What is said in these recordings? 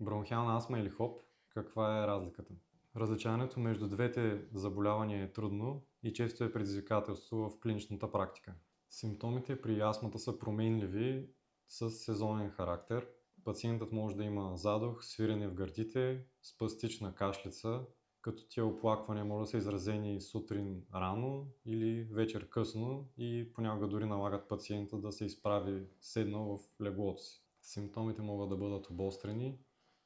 Бронхиална астма или ХОП, каква е разликата? Различаването между двете заболявания е трудно и често е предизвикателство в клиничната практика. Симптомите при астмата са променливи с сезонен характер. Пациентът може да има задух, свирене в гърдите, спастична кашлица, като тия оплаквания може да са изразени сутрин рано или вечер късно и понякога дори налагат пациента да се изправи седнал в леглото си. Симптомите могат да бъдат обострени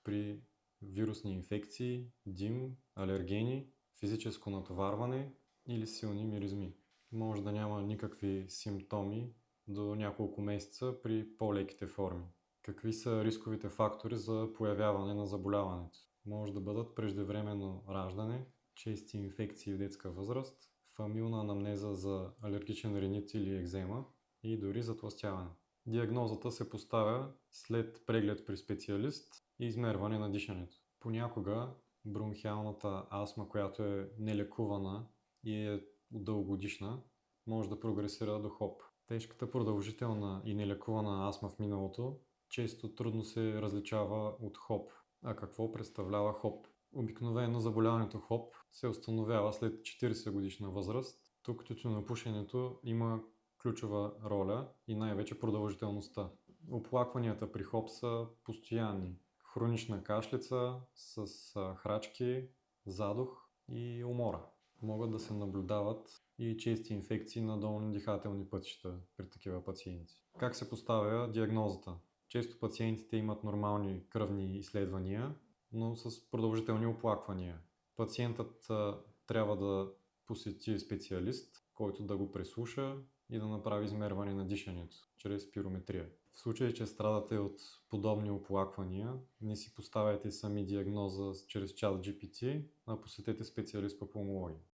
при вирусни инфекции, дим, алергени, физическо натоварване или силни миризми. Може да няма никакви симптоми до няколко месеца при по-леките форми. Какви са рисковите фактори за появяване на заболяването? Може да бъдат преждевременно раждане, чести инфекции в детска възраст, фамилна анамнеза за алергичен ринит или екзема и дори затлъстяване. Диагнозата се поставя след преглед при специалист и измерване на дишането. Понякога бронхиалната астма, която е нелекувана и е дългогодишна, може да прогресира до ХОП. Тежката продължителна и нелекувана астма в миналото често трудно се различава от ХОП. А какво представлява ХОП? Обикновено заболяването ХОП се установява след 40 годишна възраст. Тук тютюнопушенето има ключова роля и най-вече продължителността. Оплакванията при ХОП са постоянни. Хронична кашлица с храчки, задух и умора. Могат да се наблюдават и чести инфекции на долно-дихателни пътища при такива пациенти. Как се поставя диагнозата? Често пациентите имат нормални кръвни изследвания, но с продължителни оплаквания. Пациентът трябва да посети специалист, който да го преслуша и да направи измерване на дишането чрез спирометрия. В случай, че страдате от подобни оплаквания, не си поставяйте сами диагноза чрез ChatGPT, а посетете специалист по пулмология.